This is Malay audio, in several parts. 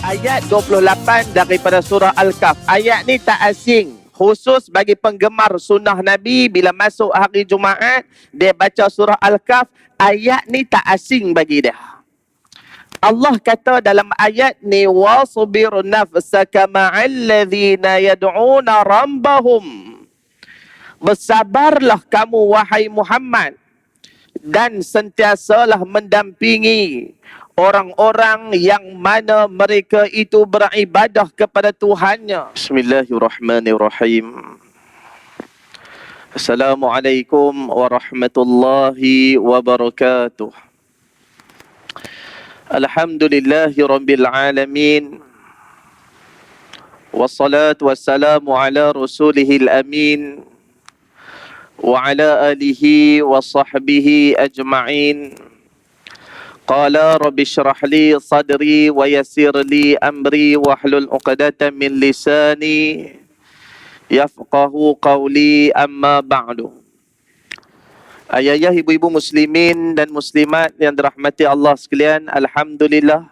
Ayat 28 daripada surah Al-Kahf. Ayat ni tak asing. Khusus bagi penggemar sunnah Nabi, bila masuk hari Jumaat, dia baca surah Al-Kahf. Ayat ni tak asing bagi dia. Allah kata dalam ayat ni, wasbir nafsaka ma'alladzina yad'una rabbahum. Bersabarlah kamu wahai Muhammad, dan sentiasalah mendampingi orang-orang yang mana mereka itu beribadah kepada Tuhannya. Bismillahirrahmanirrahim. Assalamualaikum warahmatullahi wabarakatuh. Alhamdulillahi rabbil alamin. Wassalatu wassalamu ala rasulihil amin. Wa ala alihi wa sahbihi ajma'in. Qala rabbi syrah li sadri wa yassir li amri wahlul 'uqdatam min lisani yafqahu qawli, amma ba'du. Ayah-ayah, ibu-ibu muslimin dan muslimat yang dirahmati Allah sekalian, alhamdulillah,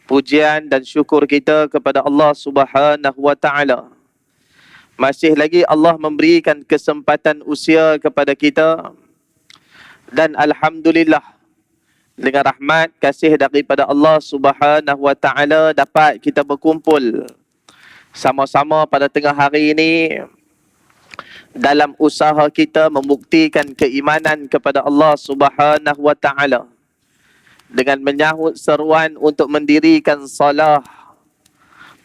pujian dan syukur kita kepada Allah Subhanahu wa taala. Masih lagi Allah memberikan kesempatan usia kepada kita, dan alhamdulillah, dengan rahmat kasih daripada Allah Subhanahu wa taala dapat kita berkumpul sama-sama pada tengah hari ini dalam usaha kita membuktikan keimanan kepada Allah Subhanahu wa taala dengan menyahut seruan untuk mendirikan solat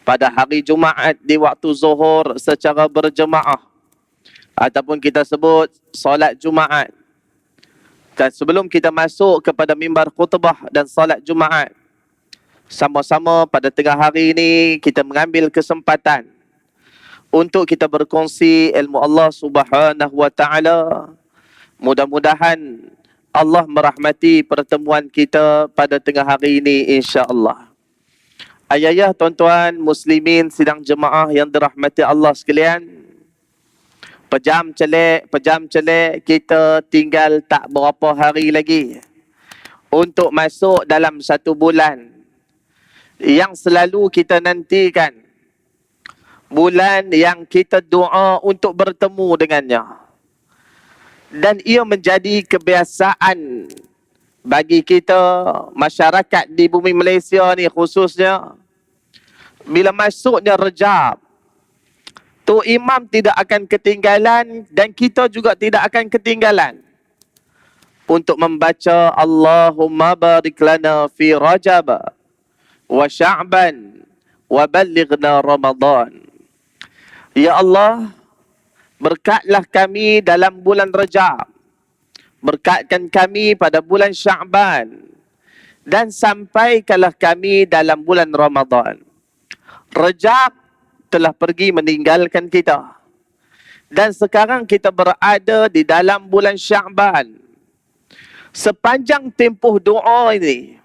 pada hari Jumaat di waktu zuhur secara berjemaah, ataupun kita sebut solat Jumaat. Dan sebelum kita masuk kepada mimbar khutbah dan salat Jumaat, sama-sama pada tengah hari ini kita mengambil kesempatan untuk kita berkongsi ilmu Allah Subhanahu wa taala. Mudah-mudahan Allah merahmati pertemuan kita pada tengah hari ini, insya-Allah. Ayah-ayah, tuan-tuan muslimin sidang jemaah yang dirahmati Allah sekalian, Pejam celik kita tinggal tak berapa hari lagi untuk masuk dalam satu bulan yang selalu kita nantikan, bulan yang kita doa untuk bertemu dengannya. Dan ia menjadi kebiasaan bagi kita, masyarakat di bumi Malaysia ni khususnya, bila masuknya Rejab, tu imam tidak akan ketinggalan dan kita juga tidak akan ketinggalan untuk membaca Allahumma barik lana fi Rajab wa Sya'ban wa ballighna Ramadan. Ya Allah, berkatlah kami dalam bulan Rajab, berkatkan kami pada bulan Sya'ban, dan sampaikanlah kami dalam bulan Ramadan. Rajab telah pergi meninggalkan kita, dan sekarang kita berada di dalam bulan Sya'ban. Sepanjang tempoh doa ini,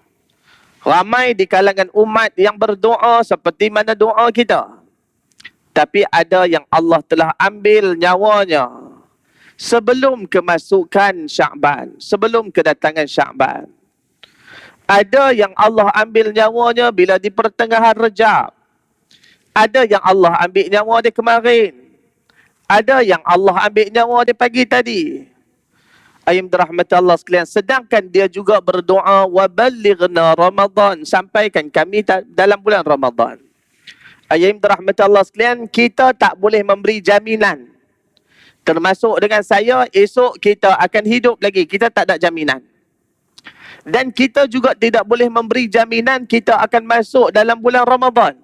ramai di kalangan umat yang berdoa seperti mana doa kita, tapi ada yang Allah telah ambil nyawanya sebelum kemasukan Sya'ban, sebelum kedatangan Sya'ban. Ada yang Allah ambil nyawanya bila di pertengahan Rejab. Ada yang Allah ambil nyawa dia kemarin. Ada yang Allah ambil nyawa dia pagi tadi. Ayat dirahmati Allah sekalian. Sedangkan dia juga berdoa, wa ballighna Ramadan, sampaikan kami dalam bulan Ramadan. Ayat dirahmati Allah sekalian, kita tak boleh memberi jaminan. Termasuk dengan saya, esok kita akan hidup lagi. Kita tak ada jaminan. Dan kita juga tidak boleh memberi jaminan kita akan masuk dalam bulan Ramadan.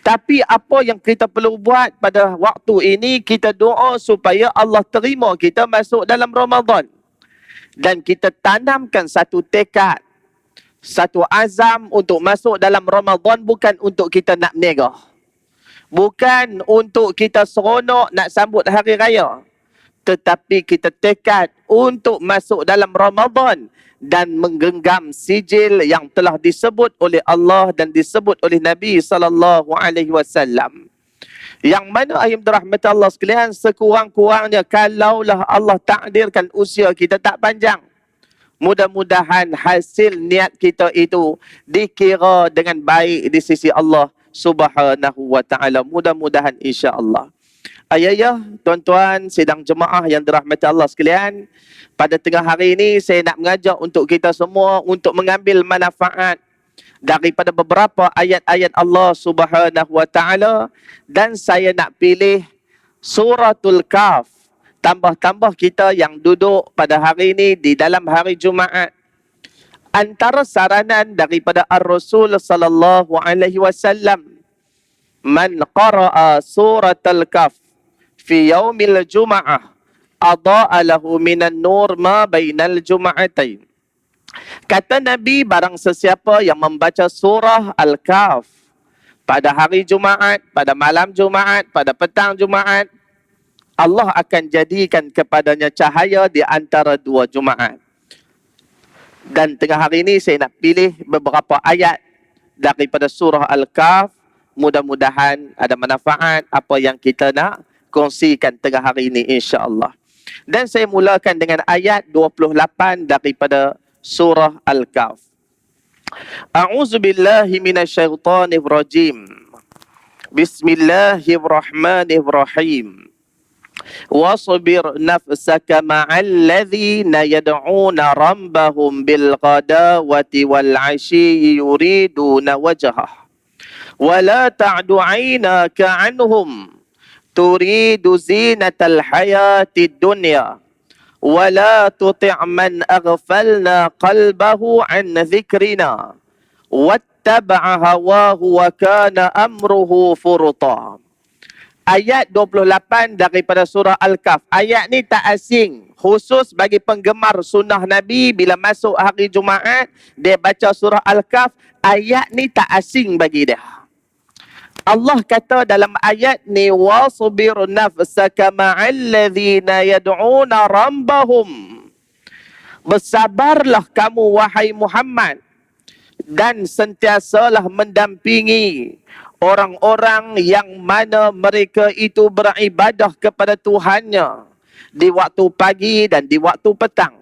Tapi apa yang kita perlu buat pada waktu ini, kita doa supaya Allah terima kita masuk dalam Ramadan. Dan kita tanamkan satu tekad, satu azam untuk masuk dalam Ramadan, bukan untuk kita nak menegah. Bukan untuk kita seronok nak sambut hari raya. Tetapi kita tekad untuk masuk dalam Ramadan dan menggenggam sijil yang telah disebut oleh Allah dan disebut oleh Nabi SAW. Yang mana ayat dirahmati Allah sekalian, sekurang-kurangnya kalaulah Allah takdirkan usia kita tak panjang, Mudah-mudahan hasil niat kita itu dikira dengan baik di sisi Allah Subhanahu wa taala. Mudah-mudahan insya-Allah. Ayah, tuan-tuan, sidang jemaah yang dirahmati Allah sekalian, pada tengah hari ini saya nak mengajak untuk kita semua untuk mengambil manfaat daripada beberapa ayat-ayat Allah Subhanahu wa taala, dan saya nak pilih suratul Kahf. Tambah-tambah kita yang duduk pada hari ini di dalam hari Jumaat. Antara saranan daripada Ar-Rasul sallallahu alaihi wasallam, man qara'a suratul Kahf fi yaumil Jum'ah adha'a lahu minan nur ma bainal jum'atain. Kata Nabi, barang sesiapa yang membaca surah Al-Kahf pada hari Jumaat, pada malam Jumaat, pada petang Jumaat, Allah akan jadikan kepadanya cahaya di antara dua Jumaat. Dan tengah hari ini saya nak pilih beberapa ayat daripada surah Al-Kahf. Mudah-mudahan ada manfaat apa yang kita nak kongsikan tengah hari ini insya-Allah. Dan saya mulakan dengan ayat 28 daripada surah Al-Kahf. A'udzubillahi minasyaitonir rajim. Bismillahirrahmanirrahim. Wasbir nafsaka ma'al ladzina yad'una rabbahum bil ghadawati wal 'ashyi yuriduna wajhah. ولا تعد عيناك عنهم تريد زينة الحياة الدنيا ولا تطع من أغفلنا قلبه عن ذكرنا واتبع هواه وكان أمره فرطا. Ayat 28 daripada surah Al-Kahf. Ayat ni tak asing, khusus bagi penggemar sunnah Nabi. Bila masuk hari Jumaat, dia baca surah Al-Kahf. Ayat ni tak asing bagi dia. Allah kata dalam ayat ni, wasbir nafsaka ma'al ladzina yad'una rabbahum. Bersabarlah kamu wahai Muhammad, dan sentiasalah mendampingi orang-orang yang mana mereka itu beribadah kepada Tuhannya di waktu pagi dan di waktu petang.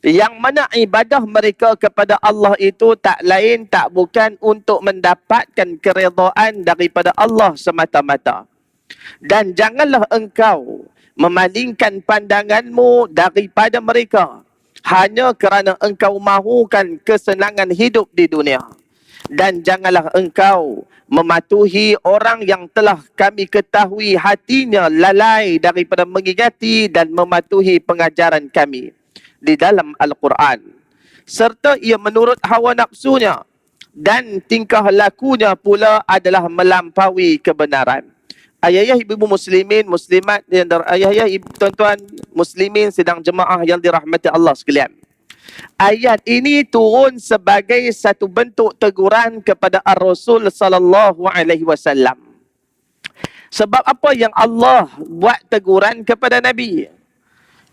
Yang mana ibadah mereka kepada Allah itu tak lain tak bukan untuk mendapatkan keredaan daripada Allah semata-mata. Dan janganlah engkau memalingkan pandanganmu daripada mereka hanya kerana engkau mahukan kesenangan hidup di dunia. Dan janganlah engkau mematuhi orang yang telah kami ketahui hatinya lalai daripada mengingati dan mematuhi pengajaran kami di dalam Al-Quran, serta ia menurut hawa nafsunya dan tingkah lakunya pula adalah melampaui kebenaran. Ayah-ayah ibu muslimin muslimat yang ayah-ayah ibu tuan-tuan muslimin sidang jemaah yang dirahmati Allah sekalian. Ayat ini turun sebagai satu bentuk teguran kepada Ar-Rasul sallallahu alaihi wasallam. Sebab apa yang Allah buat teguran kepada Nabi?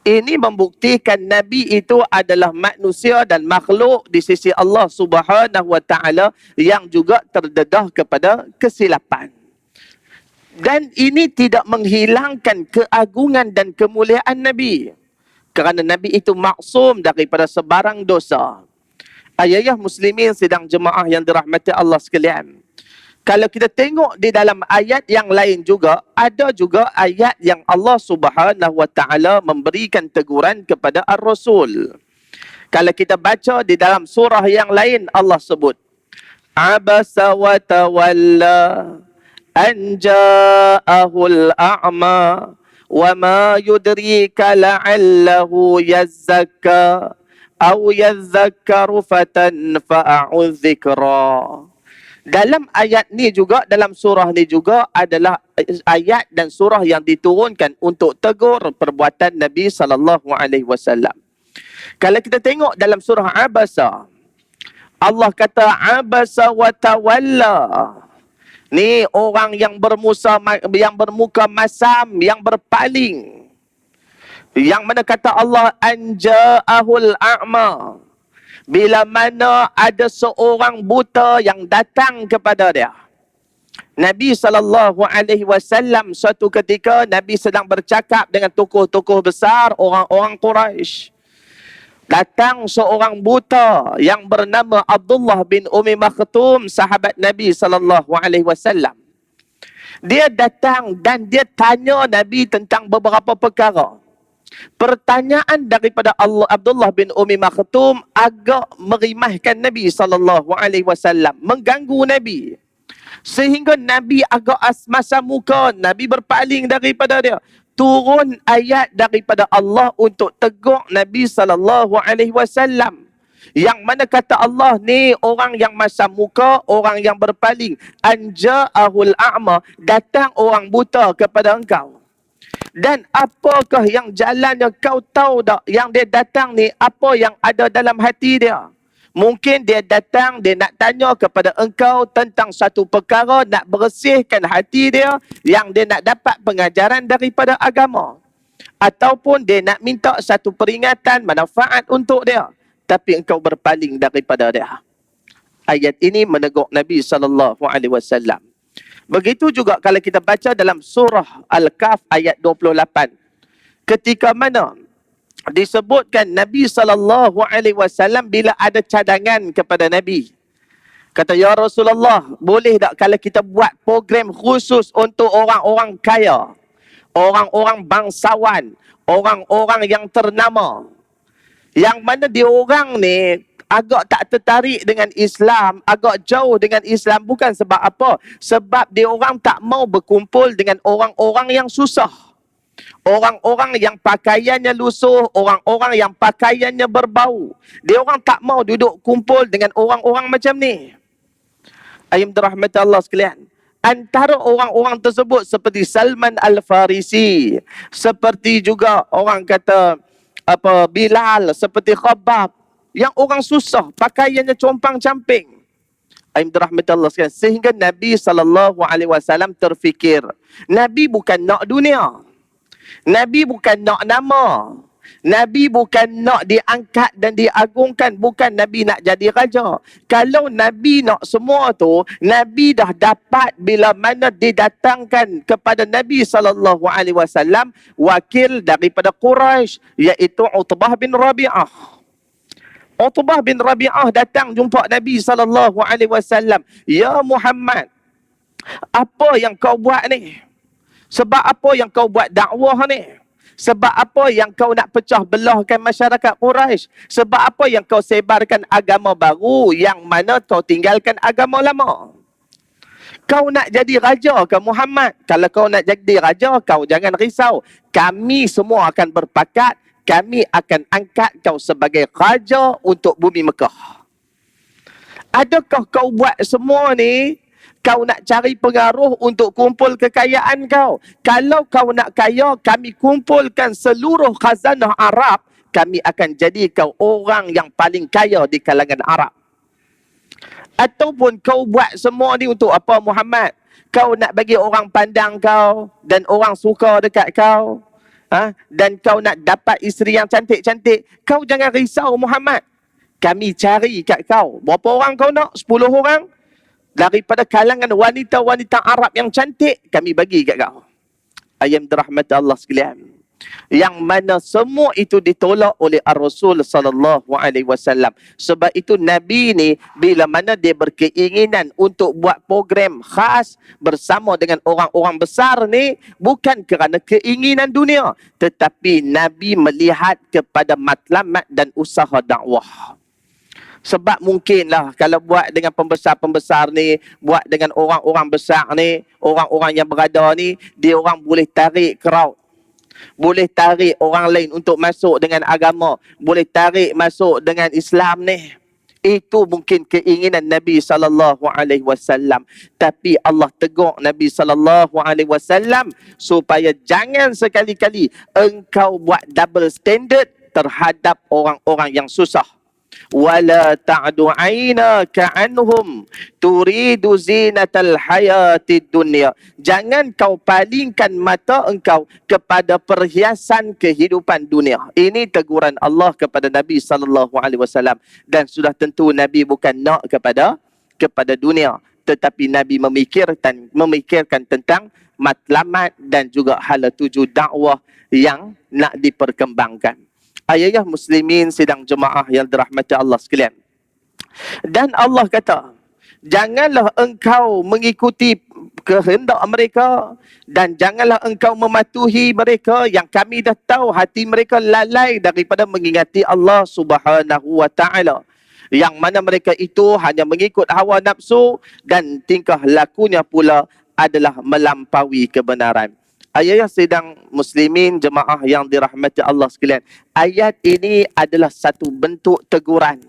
Ini membuktikan Nabi itu adalah manusia dan makhluk di sisi Allah Subhanahu wa taala yang juga terdedah kepada kesilapan. Dan ini tidak menghilangkan keagungan dan kemuliaan Nabi, kerana Nabi itu maksum daripada sebarang dosa. Ayah-ayah muslimin sidang jemaah yang dirahmati Allah sekalian, kalau kita tengok di dalam ayat yang lain juga, ada juga ayat yang Allah Subhanahu wa taala memberikan teguran kepada Ar-Rasul. Kalau kita baca di dalam surah yang lain, Allah sebut, Abasa wa tawalla an ja'ahul a'ma wa ma yudrika la'allahu yazzakka aw yazzakkaru fatanfa'u dzikra. Dalam ayat ni juga, dalam surah ni juga adalah ayat dan surah yang diturunkan untuk tegur perbuatan Nabi sallallahu alaihi wasallam. Kalau kita tengok dalam surah Abasa, Allah kata abasa wa tawalla. Ni orang yang bermuka masam, yang berpaling. Yang mana kata Allah anja'ahul a'ma. Bila mana ada seorang buta yang datang kepada dia. Nabi SAW suatu ketika Nabi sedang bercakap dengan tokoh-tokoh besar orang-orang Quraisy. Datang seorang buta yang bernama Abdullah bin Umi Maktum, sahabat Nabi SAW. Dia datang dan dia tanya Nabi tentang beberapa perkara. Pertanyaan daripada Abdullah bin Umi Maktum agak merimahkan Nabi SAW, mengganggu Nabi. Sehingga Nabi agak masa muka, Nabi berpaling daripada dia. Turun ayat daripada Allah untuk tegur Nabi SAW. Yang mana kata Allah ni, orang yang masa muka, orang yang berpaling. Anja'ahul a'ma, datang orang buta kepada engkau. Dan apakah yang jalannya, kau tahu tak yang dia datang ni, apa yang ada dalam hati dia? Mungkin dia datang, dia nak tanya kepada engkau tentang satu perkara, nak bersihkan hati dia, yang dia nak dapat pengajaran daripada agama. Ataupun dia nak minta satu peringatan, manfaat untuk dia. Tapi engkau berpaling daripada dia. Ayat ini menegur Nabi SAW. Begitu juga kalau kita baca dalam surah Al-Kahf ayat 28. Ketika mana disebutkan Nabi SAW bila ada cadangan kepada Nabi. Kata, ya Rasulullah, boleh tak kalau kita buat program khusus untuk orang-orang kaya, orang-orang bangsawan, orang-orang yang ternama, yang mana diorang ni agak tak tertarik dengan Islam, agak jauh dengan Islam. Bukan sebab apa? Sebab diorang tak mau berkumpul dengan orang-orang yang susah. Orang-orang yang pakaiannya lusuh, orang-orang yang pakaiannya berbau. Dia orang tak mau duduk kumpul dengan orang-orang macam ni. Ayam dirahmati Allah sekalian. Antara orang-orang tersebut seperti Salman Al-Farisi, seperti juga orang kata Bilal, seperti Khabbab, yang orang susah, pakaiannya compang-camping. Ayam dirahmati Allah sekalian. Sehingga Nabi SAW terfikir, Nabi bukan nak dunia. Nabi bukan nak nama. Nabi bukan nak diangkat dan diagungkan. Bukan Nabi nak jadi raja. Kalau Nabi nak semua tu, Nabi dah dapat bila mana didatangkan kepada Nabi SAW wakil daripada Quraisy, iaitu Utbah bin Rabi'ah. Utbah bin Rabi'ah datang jumpa Nabi SAW. Ya Muhammad, apa yang kau buat ni? Sebab apa yang kau buat dakwah ni? Sebab apa yang kau nak pecah belahkan masyarakat Quraisy? Sebab apa yang kau sebarkan agama baru yang mana kau tinggalkan agama lama? Kau nak jadi raja ke Muhammad? Kalau kau nak jadi raja, kau jangan risau. Kami semua akan berpakat, kami akan angkat kau sebagai raja untuk bumi Mekah. Adakah kau buat semua ni kau nak cari pengaruh untuk kumpul kekayaan kau? Kalau kau nak kaya, kami kumpulkan seluruh khazanah Arab, kami akan jadi kau orang yang paling kaya di kalangan Arab. Ataupun kau buat semua ni untuk apa Muhammad? Kau nak bagi orang pandang kau dan orang suka dekat kau, dan kau nak dapat isteri yang cantik-cantik. Kau jangan risau Muhammad. Kami cari kat kau. Berapa orang kau nak? 10 orang? Daripada kalangan wanita-wanita Arab yang cantik, kami bagi kat kau. Ayam dirahmati Allah sekalian. Yang mana semua itu ditolak oleh Ar-Rasul SAW. Sebab itu Nabi ni, bila mana dia berkeinginan untuk buat program khas bersama dengan orang-orang besar ni, bukan kerana keinginan dunia, tetapi Nabi melihat kepada matlamat dan usaha dakwah. Sebab mungkinlah kalau buat dengan pembesar-pembesar ni, buat dengan orang-orang besar ni, orang-orang yang berada ni, dia orang boleh tarik crowd. Boleh tarik orang lain untuk masuk dengan agama. Boleh tarik masuk dengan Islam ni. Itu mungkin keinginan Nabi SAW. Tapi Allah tegur Nabi SAW supaya jangan sekali-kali engkau buat double standard terhadap orang-orang yang susah. Wala ta'du 'ainaka 'anhum turidu zinatal hayatid dunya. Jangan kau palingkan mata engkau kepada perhiasan kehidupan dunia. Ini teguran Allah kepada Nabi SAW. Dan sudah tentu Nabi bukan nak kepada dunia, tetapi Nabi memikirkan tentang matlamat dan juga hala tuju dakwah yang nak diperkembangkan. Ayah muslimin sidang jemaah yang dirahmati Allah sekalian. Dan Allah kata, janganlah engkau mengikuti kehendak mereka dan janganlah engkau mematuhi mereka yang kami dah tahu hati mereka lalai daripada mengingati Allah Subhanahu wa taala. Yang mana mereka itu hanya mengikut hawa nafsu dan tingkah lakunya pula adalah melampaui kebenaran. Ayat sidang muslimin jemaah yang dirahmati Allah sekalian. Ayat ini adalah satu bentuk teguran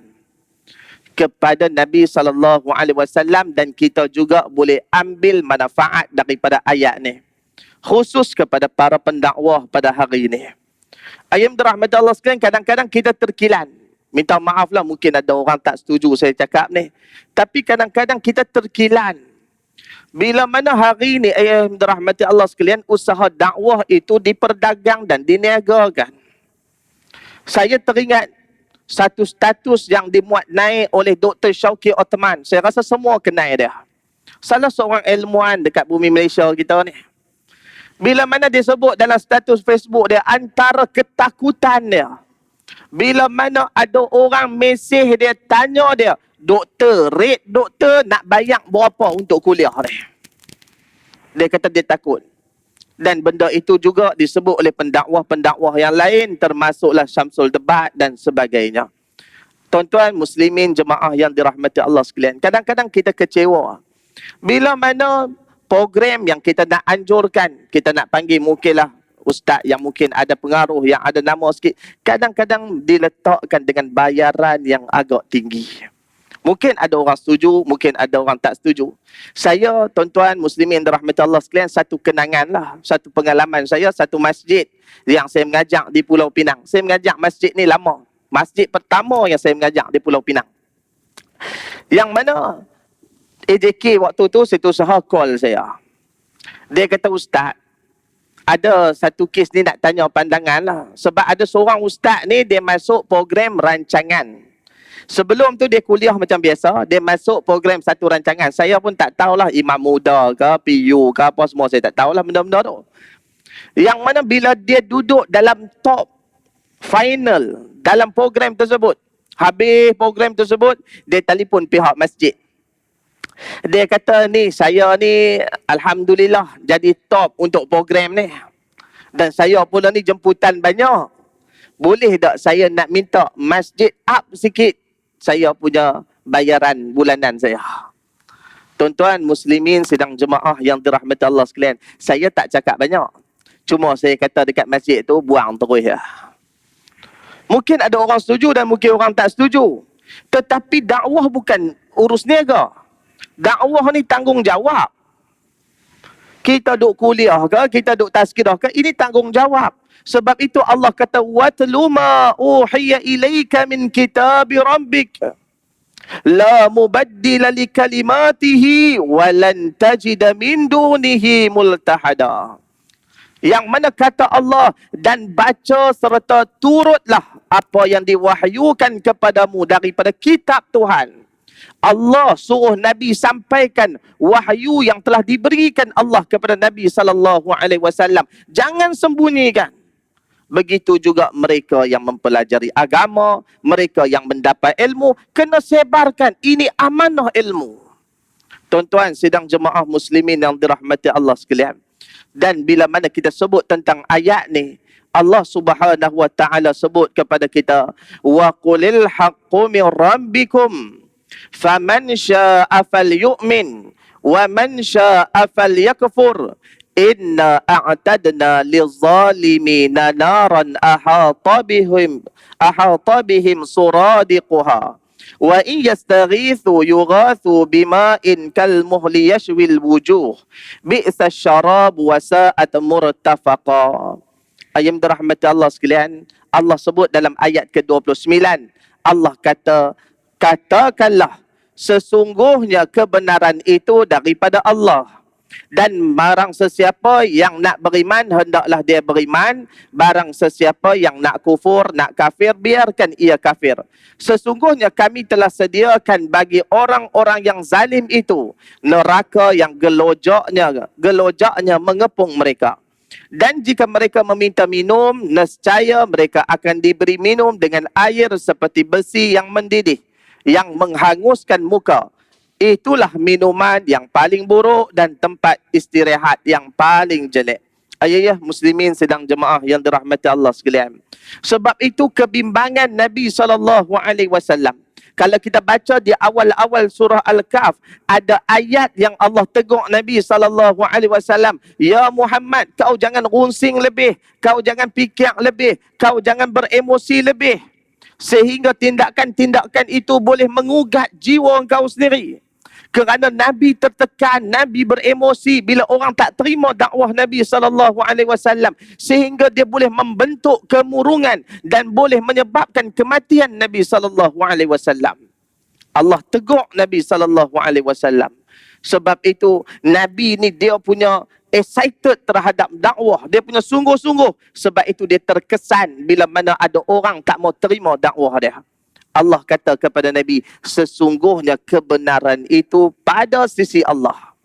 kepada Nabi SAW dan kita juga boleh ambil manfaat daripada ayat ni. Khusus kepada para pendakwah pada hari ini. Ayat dirahmati Allah sekalian, kadang-kadang kita terkilan. Minta maaf lah, mungkin ada orang tak setuju saya cakap ni. Tapi kadang-kadang kita terkilan. Bila mana hari ini, ayat dirahmati Allah sekalian, usaha dakwah itu diperdagang dan diniagakan. Saya teringat satu status yang dimuat naik oleh Dr. Syauqi Othman. Saya rasa semua kenal dia. Salah seorang ilmuwan dekat bumi Malaysia kita ni. Bila mana dia sebut dalam status Facebook dia, antara ketakutan dia, bila mana ada orang mesej dia, tanya dia, doktor, rate doktor nak bayar berapa untuk kuliah ni? Dia kata dia takut. Dan benda itu juga disebut oleh pendakwah-pendakwah yang lain, termasuklah Syamsul Debat dan sebagainya. Tuan-tuan muslimin jemaah yang dirahmati Allah sekalian, kadang-kadang kita kecewa. Bila mana program yang kita nak anjurkan, kita nak panggil mungkinlah ustaz yang mungkin ada pengaruh, yang ada nama sikit, kadang-kadang diletakkan dengan bayaran yang agak tinggi. Mungkin ada orang setuju, mungkin ada orang tak setuju. Saya, tuan-tuan muslimin dirahmati Allah sekalian, satu kenangan lah, satu pengalaman saya, satu masjid yang saya mengajar di Pulau Pinang. Saya mengajar masjid ni lama. Masjid pertama yang saya mengajar di Pulau Pinang. Yang mana AJK waktu tu, Setiausaha call saya. Dia kata, ustaz, ada satu kes ni nak tanya pandangan lah. Sebab ada seorang ustaz ni, dia masuk program rancangan. Sebelum tu dia kuliah macam biasa, dia masuk program satu rancangan. Saya pun tak tahulah Imam Muda ke, PU ke apa semua, saya tak tahulah benda-benda tu. Yang mana bila dia duduk dalam top final dalam program tersebut, habis program tersebut, dia telefon pihak masjid. Dia kata, ni saya ni alhamdulillah jadi top untuk program ni. Dan saya pula ni jemputan banyak. Boleh tak saya nak minta masjid up sikit saya punya bayaran bulanan saya? Tuan-tuan muslimin sidang jemaah yang dirahmati Allah sekalian, saya tak cakap banyak. Cuma saya kata dekat masjid tu, buang terus ya. Mungkin ada orang setuju dan mungkin orang tak setuju. Tetapi dakwah bukan urus niaga. Dakwah ni tanggungjawab. Kita duk kuliah ke, kita duk tazkirah ke, ini tanggungjawab. Sebab itu Allah kata, watlu ma uhiya ilaika min kitabi rabbik la mubaddila li kalimatihi wa lan tajida min dunihi multahada. Yang mana kata Allah, dan baca serta turutlah apa yang diwahyukan kepadamu daripada kitab Tuhan. Allah suruh Nabi sampaikan wahyu yang telah diberikan Allah kepada Nabi SAW. Jangan sembunyikan. Begitu juga mereka yang mempelajari agama, mereka yang mendapat ilmu, kena sebarkan. Ini amanah ilmu. Tuan-tuan sidang jemaah muslimin yang dirahmati Allah sekalian. Dan bila mana kita sebut tentang ayat ni, Allah Subhanahu wa taala sebut kepada kita, wa qulil haqqu min rabbikum faman syaa'a falyu'min wa man syaa'a falyakfur inna a'tadna lizalimina naran ahata bihim suradiquha wa in yastaghithu yughathu bima'in kalmuhli yashwil wujuh bi'sa syarab wa sa'at murtafaqa. Ayat dirahmati Allah sekalian, Allah sebut dalam ayat ke-29, Allah kata, katakanlah sesungguhnya kebenaran itu daripada Allah. Dan barang sesiapa yang nak beriman, hendaklah dia beriman. Barang sesiapa yang nak kufur, nak kafir, biarkan ia kafir. Sesungguhnya kami telah sediakan bagi orang-orang yang zalim itu neraka yang gelojaknya mengepung mereka. Dan jika mereka meminta minum, nescaya mereka akan diberi minum dengan air seperti besi yang mendidih, yang menghanguskan muka. Itulah minuman yang paling buruk dan tempat istirahat yang paling jelek. Ayah muslimin sedang jemaah yang dirahmati Allah sekalian. Sebab itu kebimbangan Nabi SAW. Kalau kita baca di awal-awal surah Al-Kahf, ada ayat yang Allah tegur Nabi SAW. Ya Muhammad, kau jangan runsing lebih. Kau jangan fikir lebih. Kau jangan beremosi lebih. Sehingga tindakan-tindakan itu boleh mengugat jiwa kau sendiri. Kerana Nabi tertekan, Nabi beremosi bila orang tak terima dakwah Nabi SAW, sehingga dia boleh membentuk kemurungan dan boleh menyebabkan kematian Nabi SAW. Allah tegur Nabi SAW. Sebab itu Nabi ni dia punya excited terhadap dakwah, dia punya sungguh-sungguh. Sebab itu dia terkesan bila mana ada orang tak mau terima dakwah dia. Allah kata kepada Nabi, sesungguhnya kebenaran itu pada sisi Allah.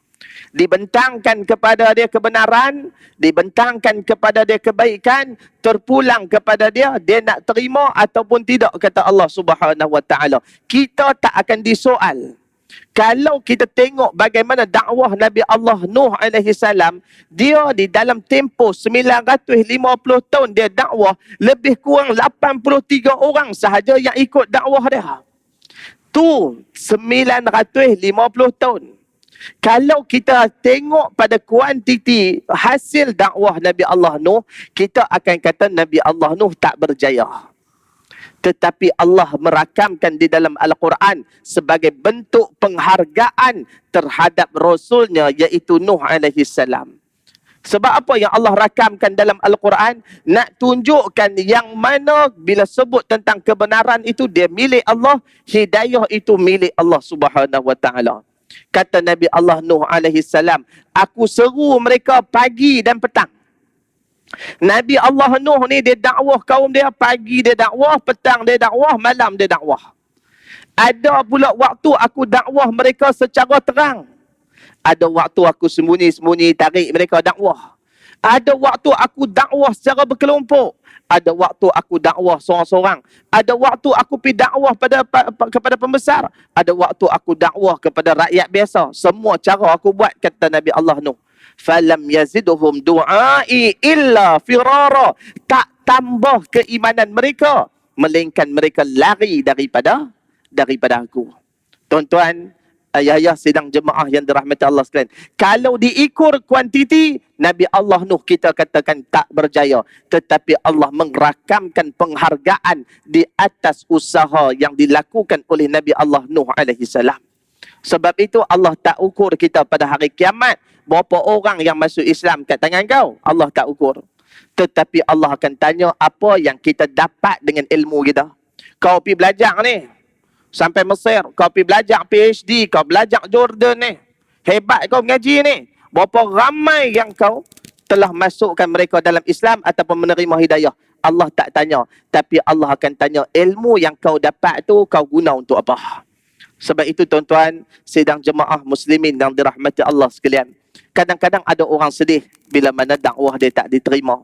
Dibentangkan kepada dia kebenaran, dibentangkan kepada dia kebaikan, terpulang kepada dia, dia nak terima ataupun tidak, kata Allah Subhanahu Wa Taala. Kita tak akan disoal. Kalau kita tengok bagaimana dakwah Nabi Allah Nuh alaihi salam, dia di dalam tempoh 950 tahun dia dakwah, lebih kurang 83 orang sahaja yang ikut dakwah dia. Tu 950 tahun. Kalau kita tengok pada kuantiti hasil dakwah Nabi Allah Nuh, kita akan kata Nabi Allah Nuh tak berjaya. Tetapi Allah merakamkan di dalam Al-Quran sebagai bentuk penghargaan terhadap Rasulnya, iaitu Nuh alaihi salam. Sebab apa yang Allah rakamkan dalam Al-Quran? Nak tunjukkan yang mana bila sebut tentang kebenaran itu dia milik Allah, hidayah itu milik Allah Subhanahu Wa Taala. Kata Nabi Allah Nuh alaihi salam, aku seru mereka pagi dan petang. Nabi Allah Nuh ni dia dakwah kaum dia, pagi dia dakwah, petang dia dakwah, malam dia dakwah. Ada pula waktu aku dakwah mereka secara terang. Ada waktu aku sembunyi-sembunyi tarik mereka dakwah. Ada waktu aku dakwah secara berkelompok. Ada waktu aku dakwah seorang-seorang. Ada waktu aku pergi dakwah kepada pembesar. Ada waktu aku dakwah kepada rakyat biasa. Semua cara aku buat, kata Nabi Allah Nuh. Falam yazidhum du'ai illa firara. Tak tambah keimanan mereka, melainkan mereka lari daripada aku. Tuan-tuan, ayah-ayah sidang jemaah yang dirahmati Allah sekalian, kalau diikur kuantiti, Nabi Allah Nuh kita katakan tak berjaya. Tetapi Allah merakamkan penghargaan di atas usaha yang dilakukan oleh Nabi Allah Nuh alaihi salam. Sebab itu Allah tak ukur kita pada hari kiamat berapa orang yang masuk Islam kat tangan kau. Allah tak ukur. Tetapi Allah akan tanya apa yang kita dapat dengan ilmu kita. Kau pergi belajar ni sampai Mesir, kau pergi belajar PhD, kau belajar Jordan ni, hebat kau mengaji ni. Berapa ramai yang kau telah masukkan mereka dalam Islam ataupun menerima hidayah. Allah tak tanya. Tapi Allah akan tanya ilmu yang kau dapat tu kau guna untuk apa. Sebab itu tuan-tuan, sidang jemaah muslimin yang dirahmati Allah sekalian, kadang-kadang ada orang sedih bila mana dakwah dia tak diterima.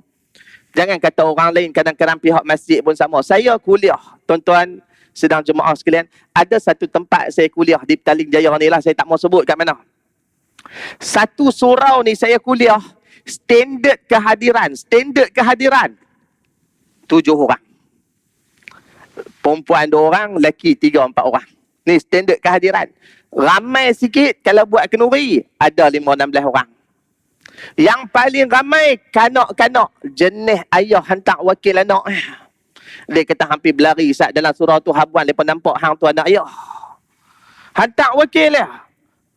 Jangan kata orang lain, kadang-kadang pihak masjid pun sama. Saya kuliah, tuan-tuan, sidang jemaah sekalian, ada satu tempat saya kuliah di Petaling Jaya ni lah, saya tak mau sebut kat mana. Satu surau ni saya kuliah, standard kehadiran 7 orang. Perempuan 2 orang, lelaki 3-4 orang. Ni standard kehadiran. Ramai sikit kalau buat kenduri, ada 5-16 orang. Yang paling ramai kanak-kanak, jenis ayah hantar wakil anak. Dia kata hampir berlari saat dalam surau tu habuan, mereka nampak hang tu anak ayah. Hantar wakil dia.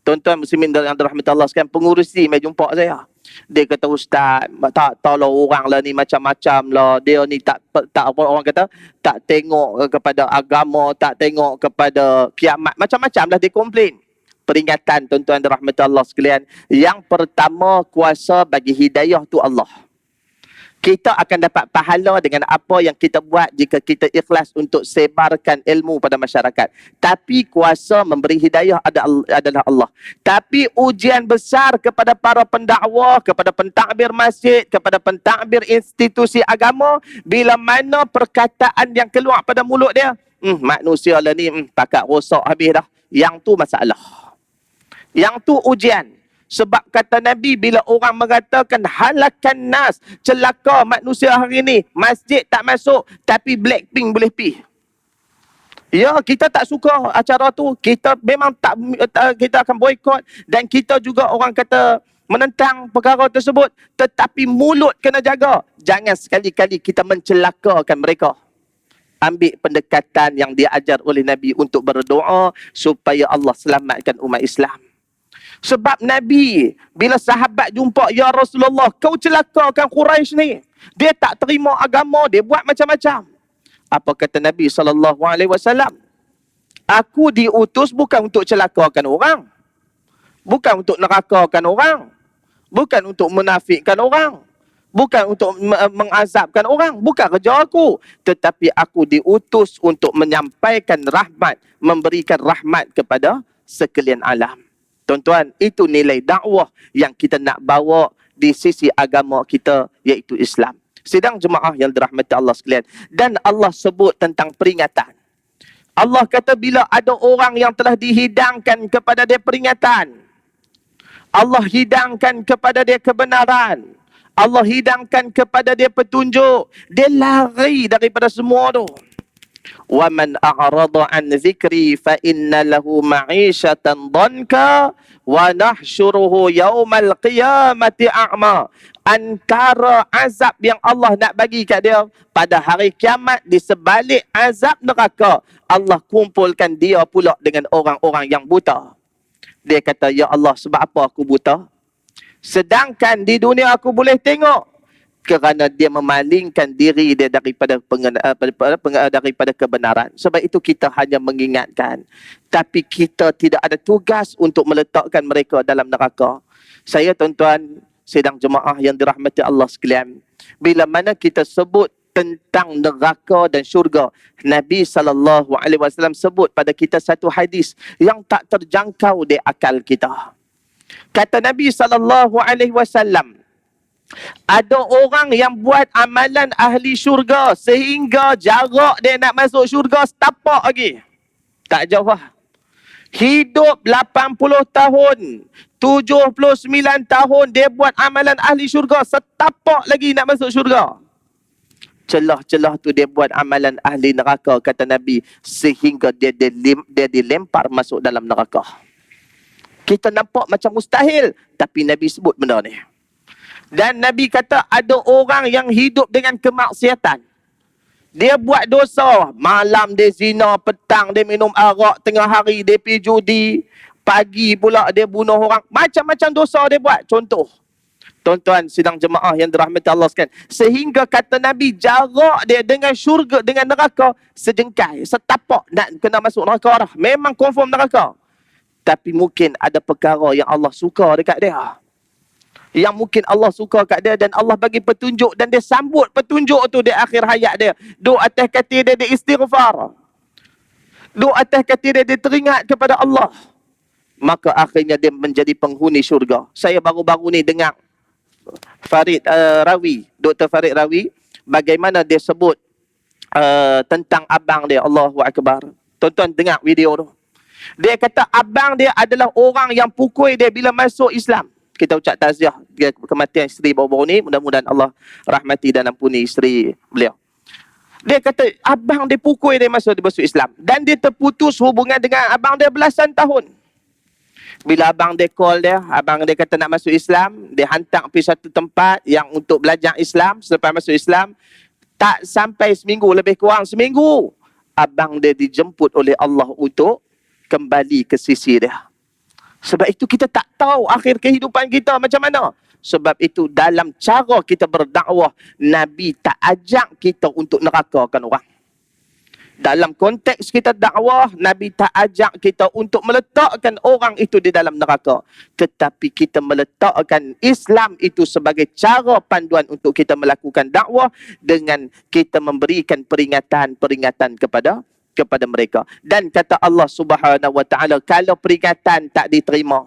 Tuan-tuan muslimin yang dirahmati Allah sekalian, pengurusi mai jumpa saya. Dia kata, ustaz, tak tahu orang lah ni macam-macam lah. Dia ni tak apa orang kata, tak tengok kepada agama, tak tengok kepada kiamat. Macam-macam lah dia komplain. Peringatan tuan-tuan dirahmati Allah sekalian. Yang pertama, kuasa bagi hidayah tu Allah. Kita akan dapat pahala dengan apa yang kita buat jika kita ikhlas untuk sebarkan ilmu pada masyarakat. Tapi kuasa memberi hidayah adalah Allah. Tapi ujian besar kepada para pendakwah, kepada pentadbir masjid, kepada pentadbir institusi agama, bila mana perkataan yang keluar pada mulut dia, manusia lah ni, pakat rosak habis dah. Yang tu masalah. Yang tu ujian. Sebab kata Nabi, bila orang mengatakan halakan nas, celaka manusia hari ni, masjid tak masuk, tapi Blackpink boleh pi. Ya, kita tak suka acara tu. Kita memang tak, kita akan boykot. Dan kita juga orang kata menentang perkara tersebut. Tetapi mulut kena jaga. Jangan sekali-kali kita mencelakakan mereka. Ambil pendekatan yang diajar oleh Nabi untuk berdoa supaya Allah selamatkan umat Islam. Sebab Nabi, bila sahabat jumpa, ya Rasulullah, kau celakakan Quraisy ni. Dia tak terima agama, dia buat macam-macam. Apa kata Nabi SAW? Aku diutus bukan untuk celakakan orang. Bukan untuk nerakakan orang. Bukan untuk menafikkan orang. Bukan untuk mengazabkan orang. Bukan kerja aku. Tetapi aku diutus untuk menyampaikan rahmat, memberikan rahmat kepada sekalian alam. Tuan-tuan, itu nilai dakwah yang kita nak bawa di sisi agama kita, iaitu Islam. Sidang jemaah yang dirahmati Allah sekalian. Dan Allah sebut tentang peringatan. Allah kata bila ada orang yang telah dihidangkan kepada dia peringatan, Allah hidangkan kepada dia kebenaran, Allah hidangkan kepada dia petunjuk, dia lari daripada semua tu. وَمَنْ أَعْرَضَ عَنْ ذِكْرِي فَإِنَّ لَهُ مَعِيشَةً ضَنْكَ وَنَحْشُرُهُ يَوْمَ الْقِيَامَةِ أَعْمَى. Antara azab yang Allah nak bagi kat dia pada hari kiamat, di sebalik azab neraka, Allah kumpulkan dia pula dengan orang-orang yang buta. Dia kata, ya Allah, sebab apa aku buta? Sedangkan di dunia aku boleh tengok. Kerana dia memalingkan diri dia daripada daripada kebenaran. Sebab itu kita hanya mengingatkan. Tapi kita tidak ada tugas untuk meletakkan mereka dalam neraka. Saya, tuan-tuan, sidang jemaah yang dirahmati Allah sekalian, bila mana kita sebut tentang neraka dan syurga, Nabi SAW sebut pada kita satu hadis yang tak terjangkau di akal kita. Kata Nabi SAW, ada orang yang buat amalan ahli syurga sehingga jarak dia nak masuk syurga setapak lagi. Tak jauh lah. Hidup 80 tahun, 79 tahun dia buat amalan ahli syurga, setapak lagi nak masuk syurga. Celah-celah tu dia buat amalan ahli neraka, kata Nabi, sehingga dia dilempar masuk dalam neraka. Kita nampak macam mustahil, tapi Nabi sebut benda ni. Dan Nabi kata ada orang yang hidup dengan kemaksiatan. Dia buat dosa. Malam dia zina, petang dia minum arak, tengah hari dia pergi judi, pagi pula dia bunuh orang. Macam-macam dosa dia buat. Contoh. Tuan-tuan sidang jemaah yang dirahmati Allah sekalian. Sehingga kata Nabi, jarak dia dengan syurga, dengan neraka, sejengkai, setapak nak kena masuk neraka dah. Memang confirm neraka. Tapi mungkin ada perkara yang Allah suka dekat dia. Yang mungkin Allah suka kat dia dan Allah bagi petunjuk dan dia sambut petunjuk tu di akhir hayat dia. Duk atas kaki dia istighfar. Duk atas kaki dia teringat kepada Allah. Maka akhirnya dia menjadi penghuni syurga. Saya baru-baru ni dengar Farid Rawi, Dr. Farid Rawi, bagaimana dia sebut tentang abang dia. Allahu Akbar. Tuan-tuan dengar video tu. Dia kata abang dia adalah orang yang pukul dia bila masuk Islam. Kita ucap takziah kematian isteri baru-baru ni. Mudah-mudahan Allah rahmati dan ampuni isteri beliau. Dia kata abang dia pukul dia masuk Islam. Dan dia terputus hubungan dengan abang dia belasan tahun. Bila abang dia call dia, abang dia kata nak masuk Islam, dia hantar pergi satu tempat yang untuk belajar Islam. Selepas masuk Islam, tak sampai seminggu, lebih kurang seminggu, abang dia dijemput oleh Allah untuk kembali ke sisi dia. Sebab itu kita tak tahu akhir kehidupan kita macam mana. Sebab itu dalam cara kita berdakwah, Nabi tak ajak kita untuk nerakakan orang. Dalam konteks kita dakwah, Nabi tak ajak kita untuk meletakkan orang itu di dalam neraka. Tetapi kita meletakkan Islam itu sebagai cara panduan untuk kita melakukan dakwah dengan kita memberikan peringatan-peringatan kepada mereka. Dan kata Allah Subhanahu Wa Taala, kalau peringatan tak diterima,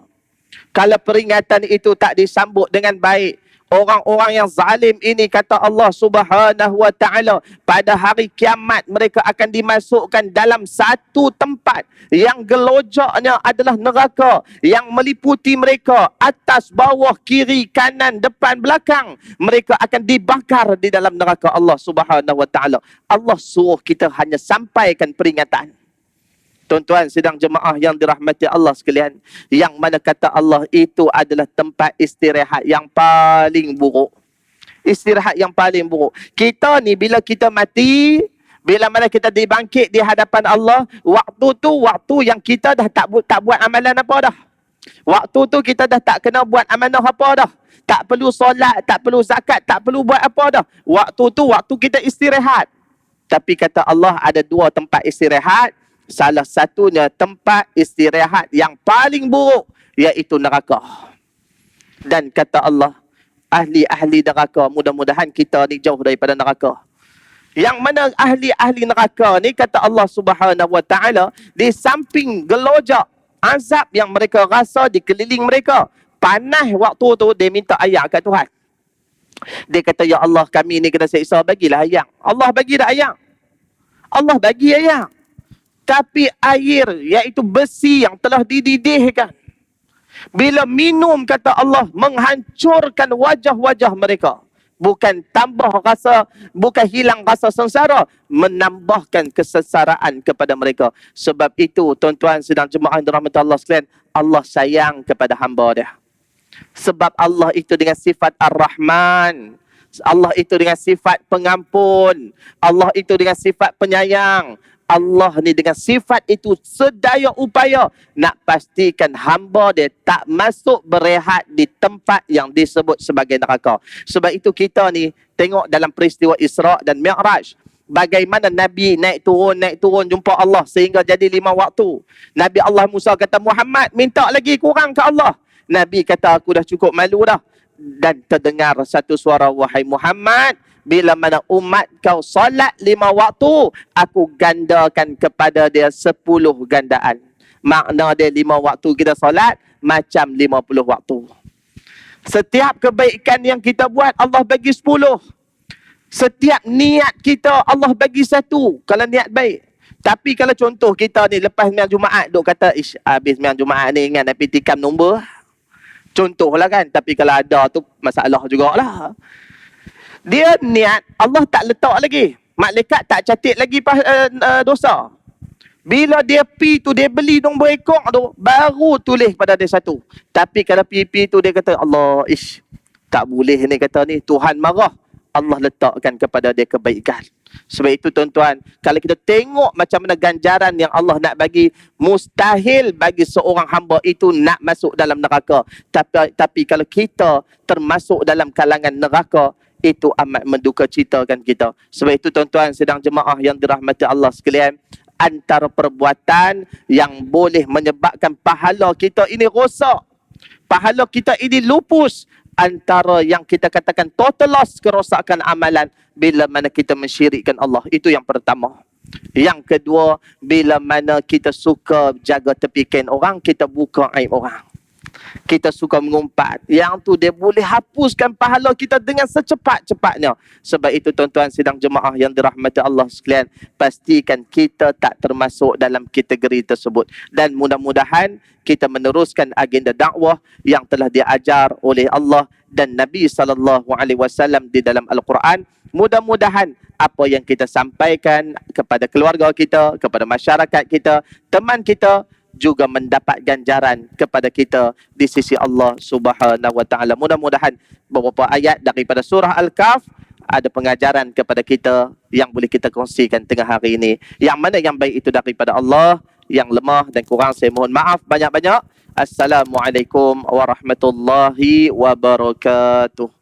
kalau peringatan itu tak disambut dengan baik, orang-orang yang zalim ini, kata Allah Subhanahu Wa Taala, pada hari kiamat mereka akan dimasukkan dalam satu tempat yang gelojaknya adalah neraka, yang meliputi mereka atas, bawah, kiri, kanan, depan, belakang. Mereka akan dibakar di dalam neraka Allah Subhanahu Wa Taala. Allah suruh kita hanya sampaikan peringatan. Tuan-tuan sidang jemaah yang dirahmati Allah sekalian, yang mana kata Allah itu adalah tempat istirahat yang paling buruk. Istirahat yang paling buruk. Kita ni bila kita mati, bila mana kita dibangkit di hadapan Allah, waktu tu waktu yang kita dah tak buat amalan apa dah. Waktu tu kita dah tak kena buat amanah apa dah. Tak perlu solat, tak perlu zakat, tak perlu buat apa dah. Waktu tu waktu kita istirahat. Tapi kata Allah ada dua tempat istirahat. Salah satunya tempat istirahat yang paling buruk, iaitu neraka. Dan kata Allah, ahli-ahli neraka, mudah-mudahan kita ni jauh daripada neraka. Yang mana ahli-ahli neraka ni, kata Allah Subhanahu Wa Taala, di samping gelojak azab yang mereka rasa di keliling mereka, panas waktu tu, dia minta air kat Tuhan. Dia kata, ya Allah, kami ni kena seksa, bagilah air. Allah bagi dah air. Allah bagi air. Tapi air, iaitu besi yang telah dididihkan, bila minum, kata Allah, menghancurkan wajah-wajah mereka. Bukan tambah rasa, bukan hilang rasa sengsara, menambahkan kesesaraan kepada mereka. Sebab itu, tuan-tuan sedang jemaah yang dirahmati Allah sekalian, Allah sayang kepada hamba dia. Sebab Allah itu dengan sifat Ar-Rahman, Allah itu dengan sifat pengampun, Allah itu dengan sifat penyayang. Allah ni dengan sifat itu sedaya upaya nak pastikan hamba dia tak masuk berehat di tempat yang disebut sebagai neraka. Sebab itu kita ni tengok dalam peristiwa Isra' dan Mi'raj, bagaimana Nabi naik turun jumpa Allah sehingga jadi 5 waktu. Nabi Allah Musa kata, Muhammad minta lagi kurang ke Allah. Nabi kata, aku dah cukup malu dah. Dan terdengar satu suara, wahai Muhammad, bila mana umat kau solat 5 waktu, aku gandakan kepada dia 10 gandaan. Makna dia 5 waktu kita solat, macam 50 waktu. Setiap kebaikan yang kita buat, Allah bagi 10. Setiap niat kita, Allah bagi 1, kalau niat baik. Tapi kalau contoh kita ni, lepas sembahyang Jumaat, duk kata, ish, habis sembahyang Jumaat ni ingat nak pergi tikam nombor. Contohlah kan, tapi kalau ada tu masalah jugalah. Dia niat, Allah tak letak lagi. Malaikat tak catat lagi dosa. Bila dia pi tu, dia beli nombor ekor tu, baru tulis pada dia 1. Tapi kalau pi tu, dia kata, Allah, ish, tak boleh ni, kata ni, Tuhan marah. Allah letakkan kepada dia kebaikan. Sebab itu tuan-tuan, kalau kita tengok macam mana ganjaran yang Allah nak bagi, mustahil bagi seorang hamba itu nak masuk dalam neraka. Tapi kalau kita termasuk dalam kalangan neraka, itu amat menduka citakan kita. Sebab itu tuan-tuan sedang jemaah yang dirahmati Allah sekalian, antara perbuatan yang boleh menyebabkan pahala kita ini rosak, pahala kita ini lupus, antara yang kita katakan total loss, kerosakan amalan, bila mana kita mensyirikkan Allah. Itu yang pertama. Yang kedua, bila mana kita suka jaga tepi kain orang, kita buka aib orang, kita suka mengumpat, yang tu dia boleh hapuskan pahala kita dengan secepat-cepatnya. Sebab itu tuan-tuan sidang jemaah yang dirahmati Allah sekalian, pastikan kita tak termasuk dalam kategori tersebut. Dan mudah-mudahan kita meneruskan agenda dakwah yang telah diajar oleh Allah dan Nabi SAW di dalam Al-Quran. Mudah-mudahan apa yang kita sampaikan kepada keluarga kita, kepada masyarakat kita, teman kita, juga mendapat ganjaran kepada kita di sisi Allah Subhanahu Wa Taala. Mudah-mudahan beberapa ayat daripada surah Al-Kahf ada pengajaran kepada kita yang boleh kita kongsikan tengah hari ini. Yang mana yang baik itu daripada Allah, yang lemah dan kurang saya mohon maaf banyak-banyak. Assalamualaikum warahmatullahi wabarakatuh.